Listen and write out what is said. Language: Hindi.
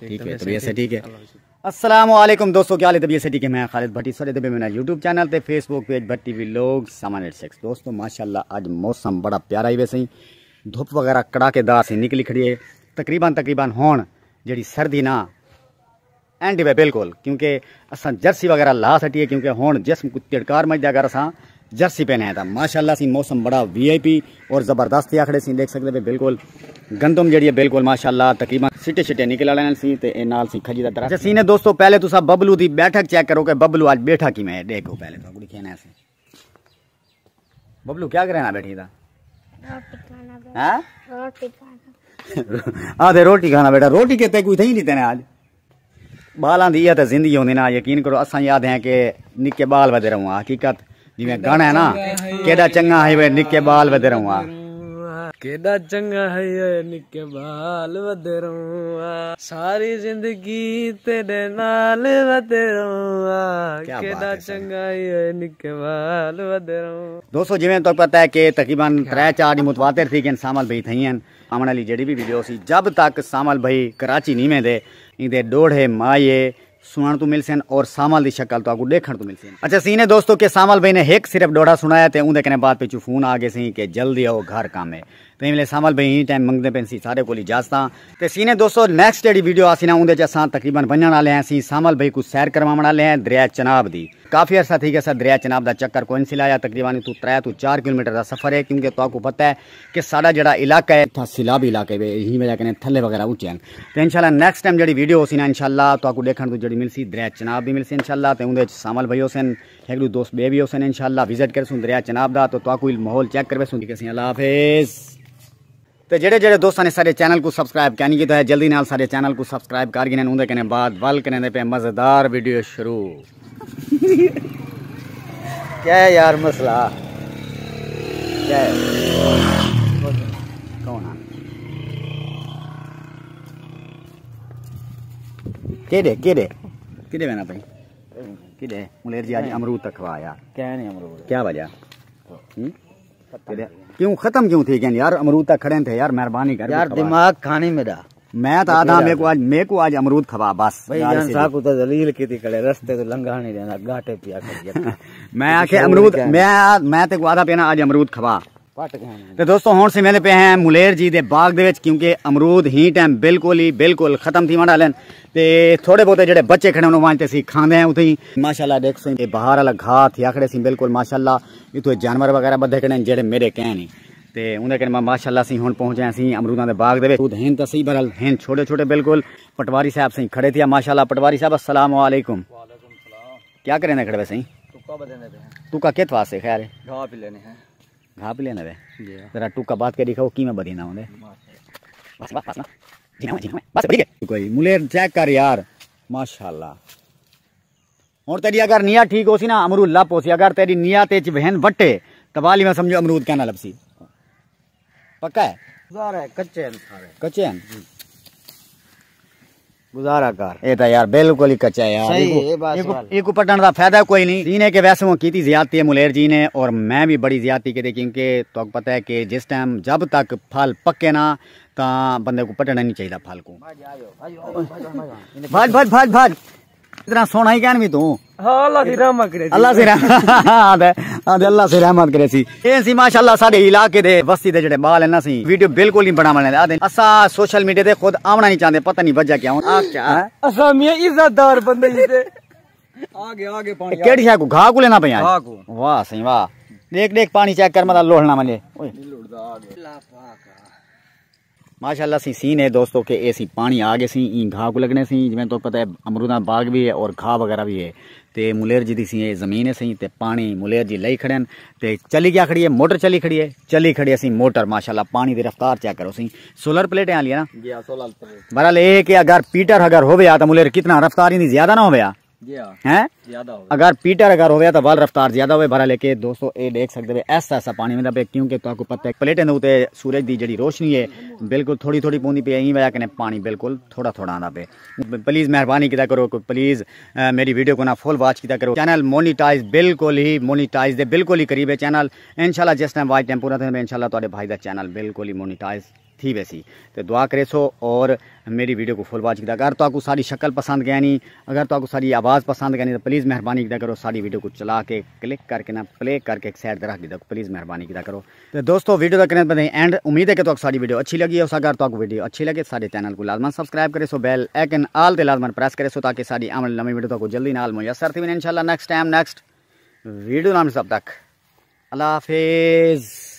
ठीक है, तबीयत से ठीक है। अस्सलामुअलैकुम दोस्तों, क्या हाल है? तबीयत से ठीक है। मैं खालिद भट्टी सारे दबे मेरा यूट्यूब चैनल ते फेसबुक पेज भट्टी व्लॉग सामान 86। दोस्तों माशाल्लाह आज मौसम बड़ा प्यारा ही वैसे ही धुप वगैरह कड़ाकेदार से निकली खड़ी है। तकरीबन हुण जी सर्दी ना एंड वे बिल्कुल, क्योंकि अस जर्सी वगैरह ला सटिए, क्योंकि हुण जिसम को तिड़कार मचदा अगर अस जर्सी पहने था। माशाल्लाह सी मौसम बड़ा वीआईपी और ज़बरदस्त आखड़े सी देख सकते हैं। बिल्कुल गंदम जी है बिल्कुल माशाल्लाह तकरीबन सिटे शिटे निकल आने सी ते नाल सी खजी दा दरख्त सी ने। दोस्तों पहले तुसा बबलू दी बैठक चेक करो कि बबलू आज बैठा कि मैं देखो पहले तो गुड़ी खेना ऐसे। बबलू क्या करे ना बैठी था? आधे रोटी खाना बेटा। रोटी के ते कोई थी नहीं तेने आज बाल आंदी है तो जिंदगी होंदी ना। यकीन करो असा याद है कि निक्के बाल वधे रहूँ। हकीकत जिवें गाना है ना, केड़ा चंगा है वे निक्के बाल वधे रहूँ, केड़ा चंगा है निक्के बाल वधे रहूं, सारी जिंदगी तेरे नाल वधे रहूं, केड़ा चंगा है निक्के बाल वधे रहूं। दोस्तों जिवें तो पता है कि तकरीबन 3-4 दिन मुतवातिर थी कि सामल भाई थी आमने वाली जड़ी भी वीडियो सी। जब तक सामल भाई कराची नहीं में दे इंदे डोढ़े माये सुनने तो मिल सन और सामल की शक्ल तो आपको देखने तो मिल सन। अच्छा सीने दोस्तों के सामल भाई ने एक सिर्फ डोढ़ा सुनाया तो उनके कहने बाद पिछू फोन आ गए सी कि जल्दी आओ घर काम है। तो इमले सामल भाई ही टाइम मंगते पे सी सारे को इजाजत। तो सीने दोस्तों नैक्सट जी वीडियो आसी ना उनके अस तकरीबन बनने वाले हैं। सी सामल भाई को सैर करवाने वाले हैं दरिया चनाब दी। काफ़ी अर्सा थी कि सर दरिया चनाब का चक्कर कोई नहीं लाया। तकरीबन 3-4 किलोमीटर का सफ़र है, क्योंकि तो आपको पता है कि सारा जड़ा इलाका है था सिलाबी इलाके में, यही वजह कने थले वगैरह उच्चे हैं। तो इंशाल्लाह नेक्स्ट टाइम जी वीडियो होसी ना इंशाल्लाह तो आपको देखने तो जी मिलसी दरिया चनाब भी मिलसी इंशाल्लाह। तो उनके सामल भाई होसन एक दो दोस्त बे भी होसन इंशाल्लाह विजिट कर दरिया चनाब का। तो आपको माहौल चेक करवे सुन के अल्लाह हाफिज़। तो जेड़े दोस्तों ने सारे चैनल को सब्सक्राइब क्या नहीं किया है जल्दी नाल सारे चैनल को सब्सक्राइब कर गिने उनके कहने बाद वल कहने पे मज़ेदार वीडियो शुरू। क्या है यार मसला क्या है? कौन है? केड़े बना भाई केड़े मुलेर जी आज अमरूद तक खवा यार। क्या नहीं अमरूद क्या वजह क्यों खत्म क्यों थी यार? अमरूद तक खड़े थे यार, मेहरबानी कर यार दिमाग खाने मेरा। मैं तो आधा मेरे को आज अमरूद खवा बस भाई को तो दलील की थी खड़े रस्ते तो लंघा नहीं देना घाटे पिया कर मैं आखे अमरूद मैं ते को आधा पेना आज अमरूद खवा। तो दोस्तों हुण से मेरे पे हैं मुलेर जी दे बाग दे विच, क्योंकि अमरूद ही टाइम बिल्कुल खत्म थी वंडा लेन ते थोड़े बहुते जेडे बच्चे खड़े उन्होंने वांते सी खांदे हैं उथे माशाल्लाह। देख सो बाहर वाला घाह थी आखड़े सी बिल्कुल माशाल्लाह। इतो जानवर वगैरह बधे खड़े जेडे मेरे कह नहीं ते उनके कहने माशाल्लाह सी हुण पहुंचे सी अमरूदां दे बाग दे विच। हैं तो सही बरल हैं छोटे बिल्कुल। पटवारी साहब सही खड़े थे माशाल्लाह। पटवारी साहब अस्सलाम वालेकुम। क्या करें खड़े वैसे तुका कित वास्ते खैर है? घाह पी लेने हैं। घाह पी लेने वे जरा टूका बात के दिखाओ कि मैं बदीना होंदे बस कोई मुलेर चेक कर यार माशाल्लाह। हुण तेरी अगर नियत ठीक हो सी ना अमरूद लप हो सी। अगर तेरी नियत च बहन वटे तबाली में समझो अमरूद कहना लपसी। पक्का है? गुजारा है कच्चे हैं गुजारा कर ये तो यार बिल्कुल ही कच्चा है यार। एक पटन का फायदा कोई नहीं। जी ने के वैसे वो की ज्यादती है मुलेर जी ने और मैं भी बड़ी ज्यादती की, क्योंकि तो पता है कि जिस टाइम जब तक फल पक्के ना तो बंदे को पटना नहीं चाहिए फल को। भाज इतना सोना ही कहन भी तू अल्लाह से रहमत करे सी। ये सी माशाल्लाह साडे इलाके दे बस्ती दे जेड़े बाल है ना सी वीडियो बिल्कुल नहीं बनावने असा सोशल मीडिया ते खुद आवना नहीं चाहते, पता नहीं वजह क्या असा मियां इज्जतदार बंदे ही आगे पानी केड़ी है को घाह को लेना पे वाह सही वाह। देख पानी चेक कर मतलब लोहना मले माशाल्लाह सी सीन है दोस्तों के ऐसी पानी आ गए सी घाह को लगने सी। जिवें तो पता है अमरूदा बाग भी है और घाह वगैरह भी है। ते मुलेर जी दी सी जमीन है सी ते पानी मुलेर जी लई खड़े ते चली क्या खड़ी है मोटर चली खड़ी है सी मोटर माशाल्लाह। पानी की रफ्तार चेक करो सी। सोलर प्लेटें आली है ना बहरहाल ये कि अगर पीटर अगर हो गया तो मुलेर कितना रफ्तार ही ज्यादा ना हो गया हैं अगर पीटर अगर हो गया तो वाल रफ्तार ज्यादा हो भरा। लेके दोस्तों ये देख सकते हैं ऐसा पानी में पे, क्योंकि तो आपको पता है प्लेटें उत्ते सूरज की जी रोशनी है बिल्कुल थोड़ी पौंदी पे यही वजह कने पानी बिल्कुल थोड़ा आंदा पे। प्लीज़ मेहरबानी किया करो प्लीज़ मेरी वीडियो को ना फुल वॉच किया करो। चैनल मोनीटाइज बिल्कुल ही करीब है चैनल इंशाल्लाह। जिस टाइम वाच टाइम पूरा इंशाल्लाह तो भाई का चैनल बिल्कुल ही मोनीटाइज थी वैसी। तो दुआ करे सो और मेरी वीडियो को फुल वॉच किया। अगर तो आपको सारी शक्ल पसंद गया नहीं, अगर तो आपको सारी आवाज़ पसंद गया नहीं, तो प्लीज़ मेहरबानी किया करो सारी वीडियो को चला के क्लिक करके ना प्ले करके एक साइड रख दिया, प्लीज़ मेहरबानी किया करो। तो दोस्तों वीडियो का करने पर एंड उम्मीद है कि तो सारी वीडियो अच्छी लगी है। अगर तो आपको वीडियो अच्छी लगे सारे चैनल को लाजमन सब्सक्राइब करे सो, बेल आइकन ऑल ते लाजमन प्रेस करे सो, ताकि सारी आने वाली वीडियो तो जल्दी नाल मुयसर थी इंशाल्लाह। नेक्स्ट टाइम नेक्स्ट वीडियो नाम, तब तक अल्लाह हाफिज़।